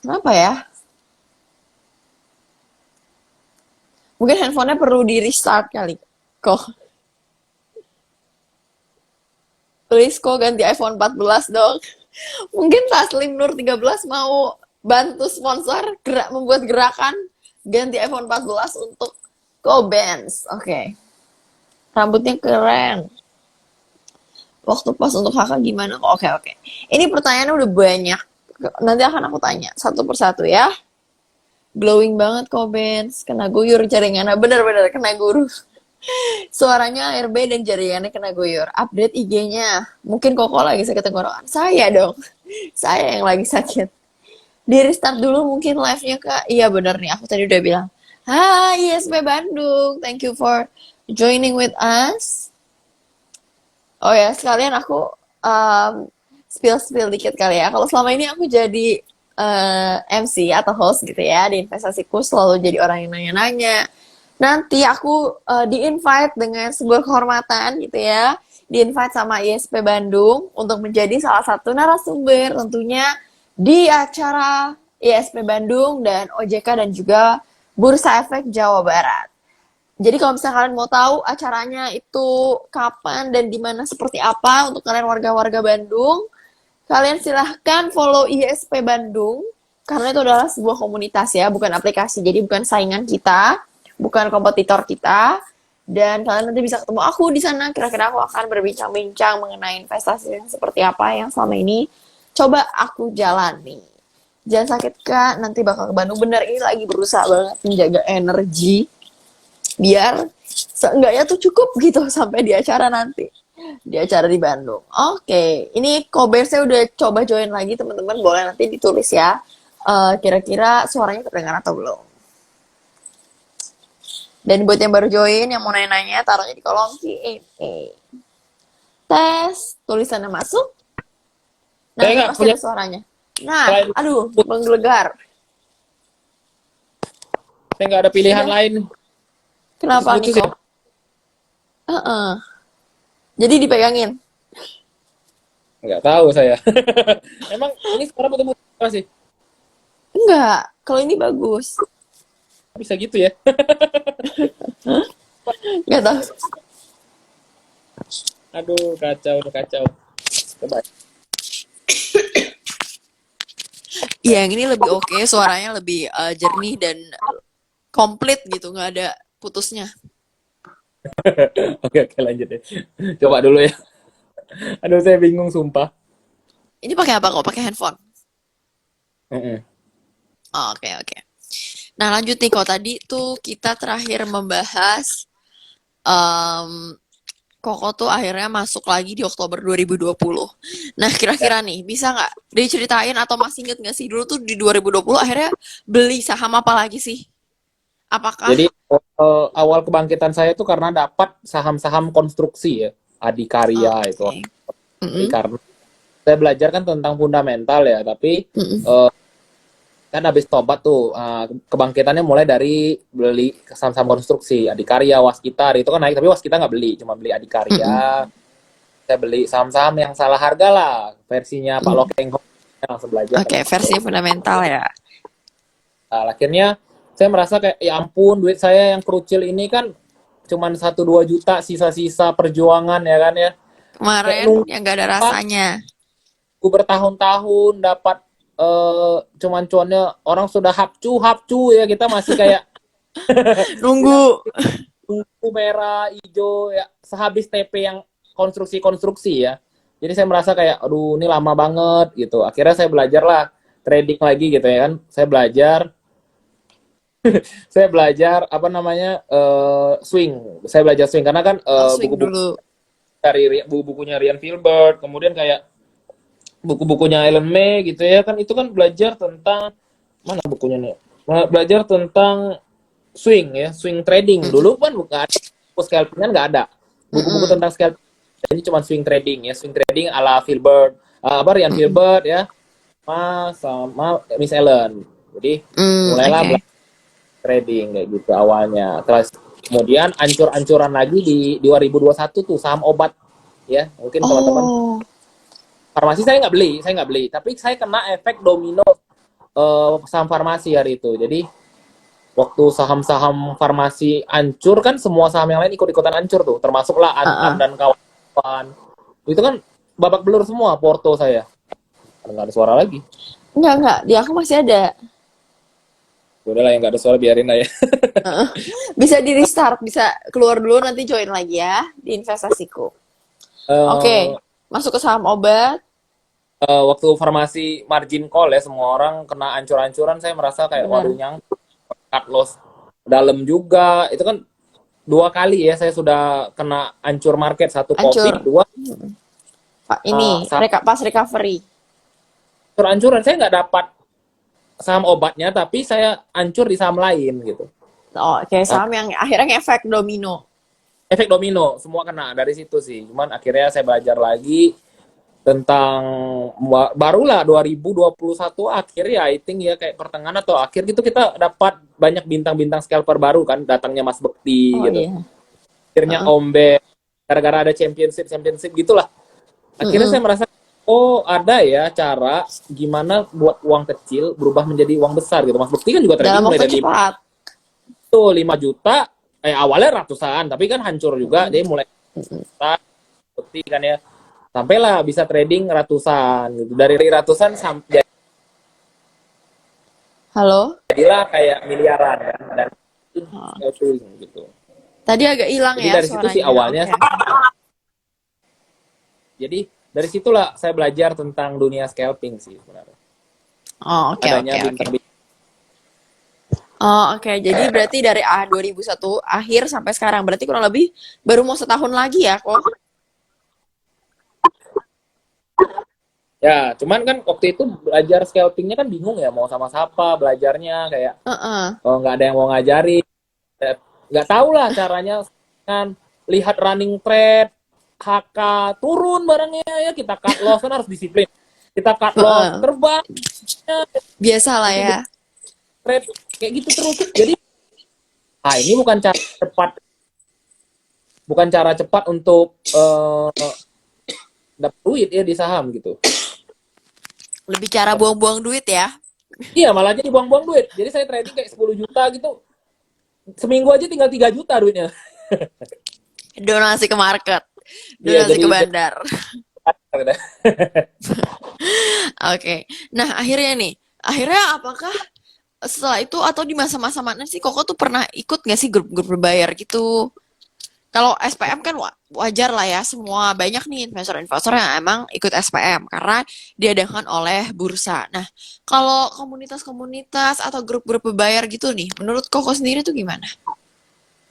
Kenapa ya? Mungkin handphonenya perlu di restart kali. Kok, please kok ganti iPhone 14 dong. Mungkin Taslim Nur 13 mau bantu sponsor membuat gerakan ganti iPhone 14 untuk Kobens. Oke. Rambutnya keren. Waktu pas untuk kakak gimana? Oke, oke. Ini pertanyaannya udah banyak. Nanti akan aku tanya satu persatu ya. Glowing banget Kobens. Kena guyur jaringannya. Bener-bener kena guru. Suaranya ARB dan jaringannya kena guyur. Update IG-nya. Mungkin Koko lagi sakit tenggorokan. Saya dong. Saya yang lagi sakit. Di restart dulu mungkin live-nya Kak. Iya bener nih. Aku tadi udah bilang. Hai ISP Bandung. Thank you for joining with us. Oh ya, sekalian aku spill-spill dikit kali ya. Kalau selama ini aku jadi MC atau host gitu ya di investasiku selalu jadi orang yang nanya-nanya. Nanti aku di-invite dengan sebuah kehormatan gitu ya. Di-invite sama ISP Bandung untuk menjadi salah satu narasumber tentunya di acara ISP Bandung dan OJK dan juga Bursa Efek Jawa Barat. Jadi kalau misalnya kalian mau tahu acaranya itu kapan dan di mana seperti apa untuk kalian warga-warga Bandung, kalian silahkan follow ISP Bandung karena itu adalah sebuah komunitas ya, bukan aplikasi. Jadi bukan saingan kita, bukan kompetitor kita. Dan kalian nanti bisa ketemu aku di sana. Kira-kira aku akan berbincang-bincang mengenai investasi yang seperti apa yang selama ini coba aku jalani. Jangan sakit Kak, nanti bakal ke Bandung. Bener, ini lagi berusaha banget menjaga energi biar seenggaknya tuh cukup gitu sampai di acara nanti, di acara di Bandung. Oke, ini Kobersnya udah coba join lagi teman-teman, boleh nanti ditulis ya. Kira-kira suaranya kedengaran atau belum? Dan buat yang baru join, yang mau nanya-nanya, taruhnya di kolom Q&A. Tes, tulisannya masuk. Saya Nanti nggak pasti punya ada suaranya. Nah, selain, aduh, menggelegar. saya nggak ada pilihan Udah, lain. kenapa nih Putus-putus ya. kok? Jadi dipegangin. Nggak tahu saya. Emang ini sekarang putus-putus apa sih? Enggak, kalau ini bagus. Bisa gitu ya? Enggak tahu. Aduh, kacau, udah kacau. Coba. Iya, yang ini lebih oke, suaranya lebih jernih dan komplit gitu, nggak ada putusnya. Oke, oke, lanjut deh. Coba dulu ya. Aduh, saya bingung, sumpah. Ini pakai apa kok? Pakai handphone. Heeh. Oh, oke, oke. Nah, lanjut nih kok. Tadi tuh kita terakhir membahas em, Koko tuh akhirnya masuk lagi di Oktober 2020. Nah, Ya. kira-kira nih, bisa nggak diceritain atau masih inget nggak sih dulu tuh di 2020 akhirnya beli saham apa lagi sih? Apakah Jadi, awal kebangkitan saya itu karena dapat saham-saham konstruksi ya. Adikarya itu. oke. Mm-mm, Karena saya belajar kan tentang fundamental ya, tapi mm-mm, eh, kan habis tobat tuh kebangkitannya mulai dari beli saham-saham konstruksi Adikarya, Waskita itu kan naik, tapi Waskita nggak beli, cuma beli mm-mm, Adikarya. Saya beli saham-saham yang salah harga lah, versinya Pak mm. Lokeng. Langsung belajar Oke, tentang versi fundamental ya. akhirnya saya merasa kayak ya ampun, duit saya yang kerucil ini kan cuman 1-2 juta, sisa-sisa perjuangan ya kan ya, kayak Kemarin nunggu yang gak ada rasanya. bertahun-tahun dapat cuman cuannya orang sudah hapcu hapcu ya, kita masih kayak kita Nunggu. masih tunggu merah hijau ya sehabis TP yang konstruksi ya. Jadi saya merasa kayak aduh ini lama banget gitu. Akhirnya saya belajar lah trading lagi gitu ya kan. Saya belajar apa namanya swing. Saya belajar swing karena kan Oh, swing buku-buku dulu. dari buku-bukunya Ryan Filbert, kemudian kayak buku-bukunya Ellen May gitu ya kan, itu kan belajar tentang mana bukunya nih. Belajar tentang swing ya, swing trading. Mm-mm, Dulu kan bukan ada buku scalping kan nggak ada. Buku-buku mm-mm, tentang scalping ini cuma swing trading ya, swing trading ala Filbert, apa Ryan mm-mm. Filbert ya, sama Miss Ellen. Jadi mulailah Oke. trading kayak gitu awalnya. Terus kemudian ancur-ancuran lagi di 2021 tuh saham obat ya. Mungkin teman-teman Oh, farmasi saya nggak beli, tapi saya kena efek domino saham farmasi hari itu. Jadi waktu saham-saham farmasi hancur kan semua saham yang lain ikut-ikutan hancur tuh, termasuklah Antam Heeh. dan kawan-kawan. Itu kan babak belur semua porto saya. Nggak ada suara lagi. Enggak, di aku masih ada. Udah lah yang nggak ada suara biarin lah ya. Heeh. Bisa di restart, bisa keluar dulu nanti join lagi ya di investasiku. Eh, Oke, masuk ke saham obat. waktu farmasi margin call ya semua orang kena ancur-ancuran, saya merasa kayak waduh Benar, cut loss dalam juga. Itu kan 2 kali ya saya sudah kena ancur market, satu hancur. COVID, dua Pak, ini saham pas recovery. ancur-ancuran. Saya nggak dapat saham obatnya, tapi saya ancur di saham lain gitu. Oh, kayak Nah, saham yang akhirnya efek domino. efek domino semua kena dari situ sih. Cuman akhirnya saya belajar lagi tentang barulah 2021 akhir ya, I think ya kayak pertengahan atau akhir gitu kita dapat banyak bintang-bintang scalper baru kan, datangnya Mas Bekti Oh gitu. iya. Akhirnya Heeh. Ombe, gara-gara ada championship gitulah. Akhirnya saya Mm-mm. merasa oh ada ya cara gimana buat uang kecil berubah menjadi uang besar gitu. Mas Bekti kan juga trading Dalam mulai waktu dari cepat. 5 juta, awalnya ratusan, tapi kan hancur juga, Mm-mm. jadi mulai juta, Bekti kan ya, sampailah bisa trading ratusan gitu. Dari ratusan sampai Halo? jadilah kayak miliaran kan, dan Oh. scalping gitu. Tadi agak hilang Jadi ya dari situ sih suaranya. awalnya, Oke. jadi dari situlah saya belajar tentang dunia scalping sih sebenarnya. Oh, oke, Adanya oke, oke. bintang-bintang. Oh, oke. Jadi berarti dari 2001 akhir sampai sekarang. Berarti kurang lebih baru mau setahun lagi ya kok. Ya, cuman kan waktu itu belajar scalpingnya kan bingung ya, mau sama siapa belajarnya, kayak Heeh. nggak ada yang mau ngajarin, nggak tahu lah caranya kan, lihat running trade HK turun barangnya ya kita cut loss, kan harus disiplin, kita cut loss Heeh. terbang Biasa lah itu ya. trade kayak gitu terus. Jadi ini bukan cara cepat untuk dapat duit ya di saham gitu. Lebih cara buang-buang duit ya. Iya, malah jadi buang-buang duit. Jadi saya trading kayak 10 juta gitu, seminggu aja tinggal 3 juta duitnya. Donasi ke market. Iya, Donasi jadi ke bandar. udah. Oke. Nah, akhirnya apakah setelah itu atau di masa-masa mana sih Koko tuh pernah ikut nggak sih grup-grup berbayar gitu? Kalau SPM kan wajar lah ya, semua banyak nih investor-investor yang emang ikut SPM karena diadakan oleh bursa. Nah, kalau komunitas-komunitas atau grup-grup berbayar gitu nih, menurut Koko sendiri tuh gimana?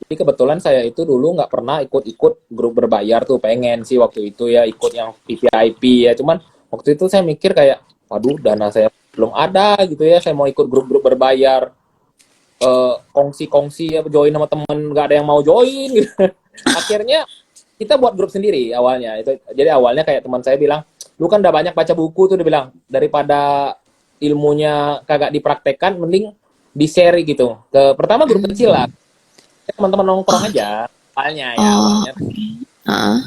Jadi kebetulan saya itu dulu nggak pernah ikut-ikut grup berbayar tuh, pengen sih waktu itu ya ikut yang VVIP ya. Cuman waktu itu saya mikir kayak, waduh dana saya belum ada gitu ya, saya mau ikut grup-grup berbayar, kongsi-kongsi ya, join sama temen, nggak ada yang mau join gitu. Akhirnya kita buat grup sendiri awalnya. Jadi awalnya kayak teman saya bilang, lu kan udah banyak baca buku tuh, dia bilang, daripada ilmunya kagak dipraktekkan, mending di-share gitu. Pertama grup kecil lah, teman-teman nongkrong aja awalnya ya, Oh, awalnya heeh.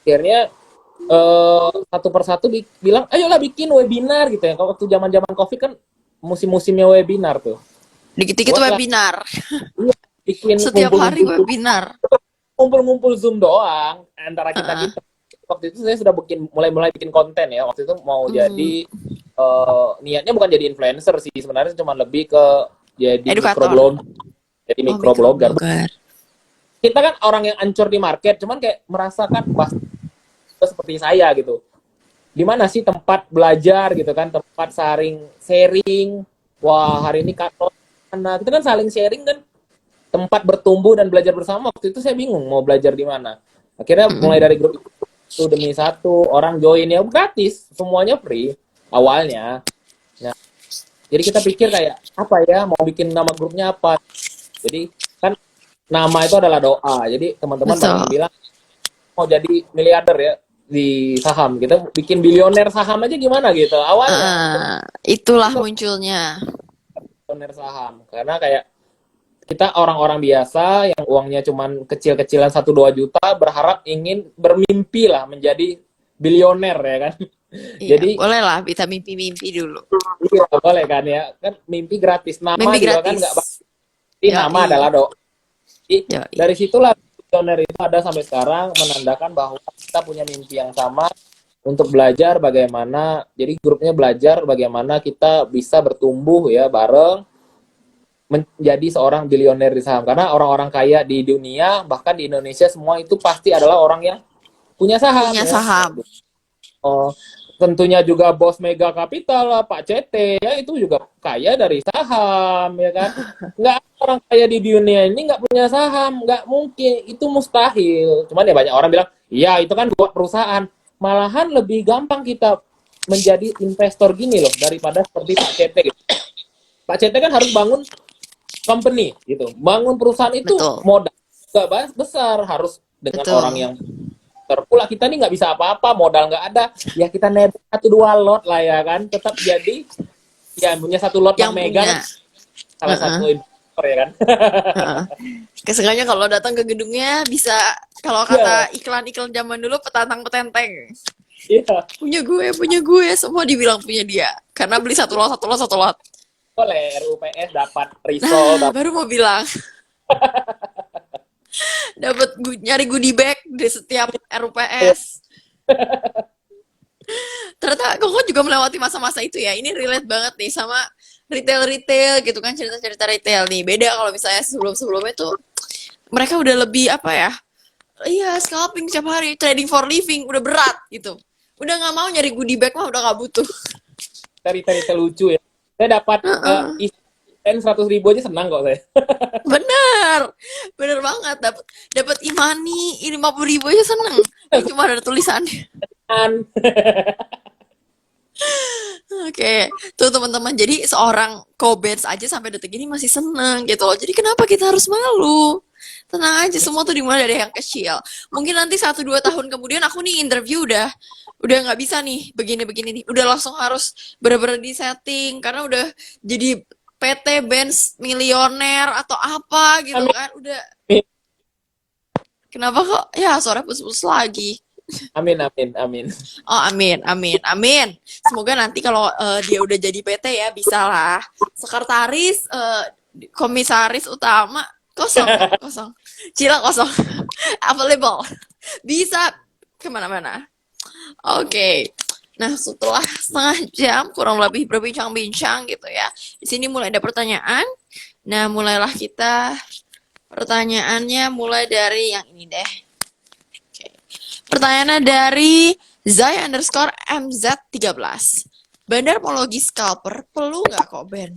akhirnya satu persatu bilang ayolah bikin webinar gitu ya. Kalau waktu zaman-zaman covid kan musim-musimnya webinar tuh, Dikit-dikit buatlah, webinar. iya, bikin Setiap hari ngumpul-ngumpul webinar. ngumpul-ngumpul Zoom doang antara kita Heeh. kita. Waktu itu saya sudah mulai bikin konten ya. Waktu itu mau jadi, Hmm, niatnya bukan jadi influencer sih sebenarnya, cuma lebih ke jadi edukator. microblog, jadi Oh, microblogger. microblogger. Kita kan orang yang ancur di market, cuman kayak merasakan seperti saya gitu. Di mana sih tempat belajar gitu kan, tempat sharing. Wah, hari ini kantor mana? Kita kan saling sharing kan, tempat bertumbuh dan belajar bersama. Waktu itu saya bingung mau belajar di mana. Akhirnya mulai Mm-mm. dari grup itu, satu demi satu orang join ya gratis, semuanya free awalnya. Nah, jadi kita pikir kayak apa ya, mau bikin nama grupnya apa. Jadi kan nama itu adalah doa. Jadi teman-teman banyak Betul. yang bilang mau jadi miliarder ya di saham, kita bikin bilioner saham aja gimana gitu awalnya. Itulah Itu munculnya. bilioner saham karena kayak kita orang-orang biasa yang uangnya cuman kecil-kecilan 1-2 juta berharap ingin bermimpi lah menjadi bilioner ya kan. Iya, Jadi boleh lah kita mimpi-mimpi dulu. iya, boleh kan ya, kan mimpi gratis, nama Mimpi juga kan gratis. nggak pasti, nama Yoi, adalah doa. Jadi, yoi. dari situlah visioner itu ada sampai sekarang, menandakan bahwa kita punya mimpi yang sama untuk belajar bagaimana, jadi grupnya belajar bagaimana kita bisa bertumbuh ya bareng menjadi seorang bilioner di saham. Karena orang-orang kaya di dunia, bahkan di Indonesia semua itu pasti adalah orang yang punya saham Punya ya. saham. Oh, tentunya juga bos Mega Capital lah, Pak CT ya itu juga kaya dari saham ya kan. Nggak ada orang kaya di dunia ini nggak punya saham, nggak mungkin, itu mustahil. Cuman ya banyak orang bilang, iya itu kan buat perusahaan. Malahan lebih gampang kita menjadi investor gini loh daripada seperti Pak CT gitu. Pak CT kan harus bangun company gitu, bangun perusahaan itu Betul, modal nggak besar, harus dengan orang betul. yang terpula. Kita nih nggak bisa apa-apa, modal nggak ada, ya kita nebeng 1 2 lot lah ya kan, tetap jadi ya punya 1 lot Bank Yang Mega punya. kan salah Heeh, satu investor ya kan. heeh. Kesengaja kalau datang ke gedungnya bisa, kalau Iya, kata iklan-iklan zaman dulu, petantang petenteng. iya, Punya gue, semua dibilang punya dia. Karena beli satu lot, satu lot, satu lot. boleh RUPS dapat risol Nah, dapat. baru mau bilang, dapat nyari goodie bag di setiap RUPS. Ternyata kok juga melewati masa-masa itu ya. Ini relate banget nih sama retail-retail gitu kan, cerita-cerita retail nih. Beda kalau misalnya sebelum-sebelumnya tuh mereka udah lebih apa ya? Iya, scalping setiap hari, trading for living, udah berat gitu. Udah nggak mau nyari goodie bag mah udah nggak butuh. Cerita lucu ya, saya dapat Heeh. isen 100.000 aja senang kok saya. Bener, bener banget. Dapat dapat imani, ini 50.000 aja seneng. Ini cuma ada tulisannya. Kan Oke, tuh teman-teman. Jadi seorang Kobens aja sampai detik ini masih seneng gitu loh. Jadi kenapa kita harus malu? Tenang aja, semua tuh dimulai dari yang kecil. Mungkin nanti 1 2 tahun kemudian aku nih interview udah nggak bisa nih begini-begini nih. Udah langsung harus bener-bener di setting karena udah jadi PT Benz milioner atau apa gitu amin, kan. Udah kenapa kok ya suara pus-pus lagi. amin, amin, amin. Oh, amin, amin, amin. Semoga nanti kalau dia udah jadi PT ya, bisa lah. Sekretaris, komisaris utama, kosong kok, kosong. Cila kosong. Available. Bisa kemana-mana. Oke. Nah, setelah setengah jam kurang lebih berbincang-bincang gitu ya. Di sini mulai ada pertanyaan. Nah, mulailah kita pertanyaannya mulai dari yang ini deh. Oke. Pertanyaannya dari Zai_MZ13. Bandarmologi scalper perlu nggak kok, Ben?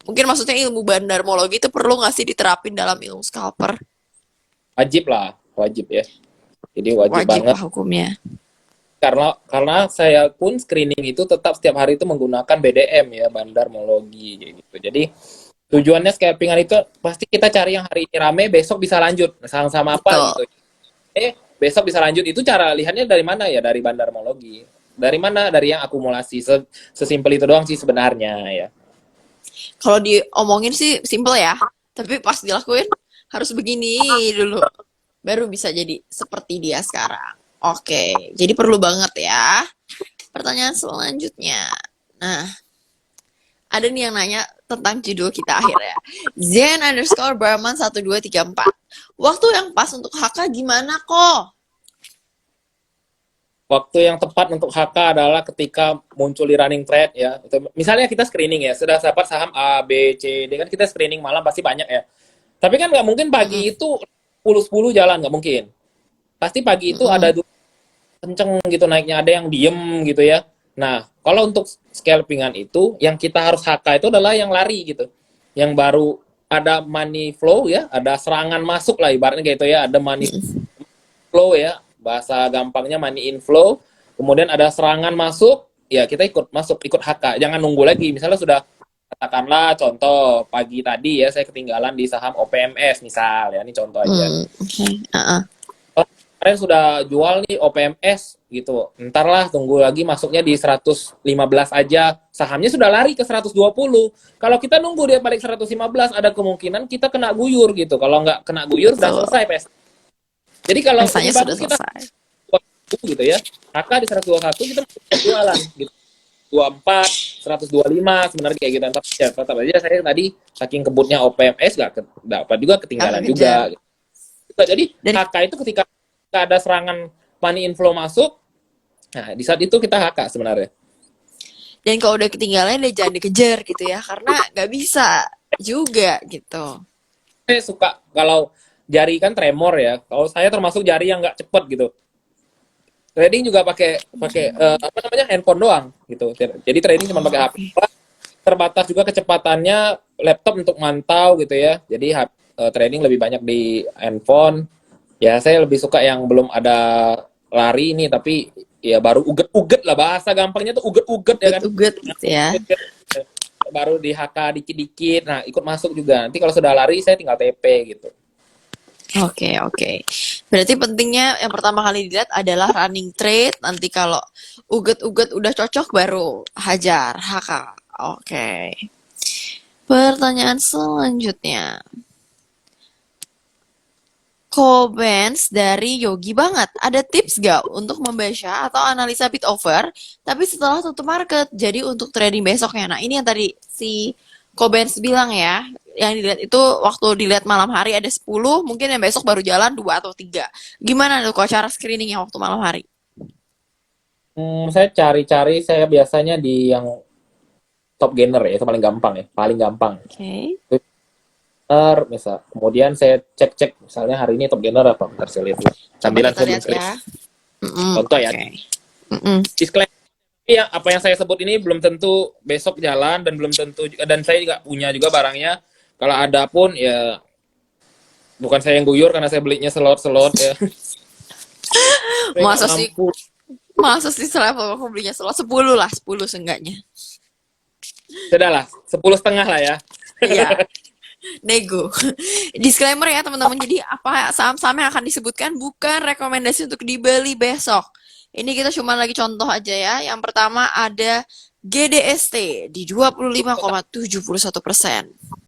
Mungkin maksudnya ilmu bandarmologi itu perlu nggak sih diterapin dalam ilmu scalper? Wajib lah, wajib ya. Jadi wajib Wajib banget lah hukumnya. karena saya pun screening itu tetap setiap hari itu menggunakan BDM ya, bandarmologi kayak gitu. Jadi tujuannya scalpingan itu pasti kita cari yang hari ini rame, besok bisa lanjut sama apa Betul. gitu. Besok bisa lanjut, itu cara lihatnya dari mana ya, dari bandarmologi. Dari mana? Dari yang akumulasi. Sesimpel itu doang sih sebenarnya ya. Kalau diomongin sih simple ya, tapi pas dilakuin harus begini dulu. Baru bisa jadi seperti dia sekarang. Oke, jadi perlu banget ya. Pertanyaan selanjutnya. Nah, ada nih yang nanya tentang judul kita akhirnya. Zen_Barman 1234. Waktu yang pas untuk HK gimana kok? Waktu yang tepat untuk HK adalah ketika muncul di running trade ya. Misalnya kita screening ya, sudah dapat saham A, B, C, D, kan kita screening malam pasti banyak ya. Tapi kan nggak mungkin Mm-mm, pagi itu 10-10 jalan, nggak mungkin. Pasti pagi itu ada mm-mm. kenceng gitu naiknya, ada yang diem gitu ya. Nah, kalau untuk scalpingan itu, yang kita harus HK itu adalah yang lari gitu. Yang baru ada money flow ya, ada serangan masuk lah ibaratnya gitu ya, ada money flow ya, bahasa gampangnya money inflow, kemudian ada serangan masuk, ya kita ikut masuk, ikut HK, jangan nunggu lagi. Misalnya sudah, katakanlah contoh pagi tadi ya, saya ketinggalan di saham OPMS misal ya, ini contoh aja. Oke. Uh-uh. Kemarin sudah jual nih OPMS gitu, ntar lah tunggu lagi masuknya di 115 aja, sahamnya sudah lari ke 120. Kalau kita nunggu dia balik 115, ada kemungkinan kita kena guyur gitu. Kalau nggak kena guyur, sudah Betul. selesai pesta. Jadi kalau Rasanya lebih sudah bagus kita selesai. gitu ya. HK di 121 kita masih jualan gitu. 24, 125 sebenarnya kayak gitu. Tapi ya tetap aja saya tadi saking kebutnya OPMS gak dapat juga Gak ketinggalan kekejar. juga. Gitu. Jadi Dan HK itu ketika ada serangan money inflow masuk, nah di saat itu kita HK sebenarnya. dan kalau udah ketinggalan ya jangan dikejar gitu ya, karena nggak bisa juga gitu. Saya suka kalau jari kan tremor ya. Kalau saya termasuk jari yang nggak cepet gitu. Trading juga pakai pakai apa namanya handphone doang gitu. Jadi trading cuma pakai Oh, HP. oke. Terbatas juga kecepatannya laptop untuk mantau gitu ya. Jadi trading lebih banyak di handphone. Ya saya lebih suka yang belum ada lari ini tapi ya baru uget-uget lah bahasa gampangnya tuh uget-uget ya kan. Uget-uget gitu ya. Baru di HK dikit-dikit. Nah, ikut masuk juga. Nanti kalau sudah lari saya tinggal TP gitu. Oke, oke. Berarti pentingnya yang pertama kali dilihat adalah running trade. Nanti kalau uget-uget udah cocok baru hajar, HK. Oke. Pertanyaan selanjutnya. Comments dari Yogi banget. Ada tips gak untuk membaca atau analisa bid offer, tapi setelah tutup market, jadi untuk trading besoknya. Nah, ini yang tadi si Comments bilang ya, yang dilihat itu waktu dilihat malam hari ada 10, mungkin yang besok baru jalan 2 atau 3. Gimana tuh kok cara screeningnya waktu malam hari? Saya cari-cari saya biasanya di yang top gainer ya, itu paling gampang ya, paling gampang. Oke, Gainer, misal. Kemudian saya cek-cek misalnya hari ini top gainer apa, bentar saya lihat dulu. coba Sambilan kita saya belum lihat screen. ya. Mm-mm, Contoh ya, oke. Mm-mm. disclaimer ya, apa yang saya sebut ini belum tentu besok jalan dan belum tentu dan saya juga punya juga barangnya. Kalau ada pun ya bukan saya yang guyur karena saya belinya selot-selot ya. Saya nggak Masa sih, mampu. masa sih selevel aku belinya selalu 10 lah, 10 seenggaknya. Sudah lah, 10,5 lah ya. Iya. Nego. Disclaimer ya teman-teman. Jadi apa saham-saham yang akan disebutkan bukan rekomendasi untuk dibeli besok. Ini kita cuma lagi contoh aja ya. Yang pertama ada GDST di 25,71%.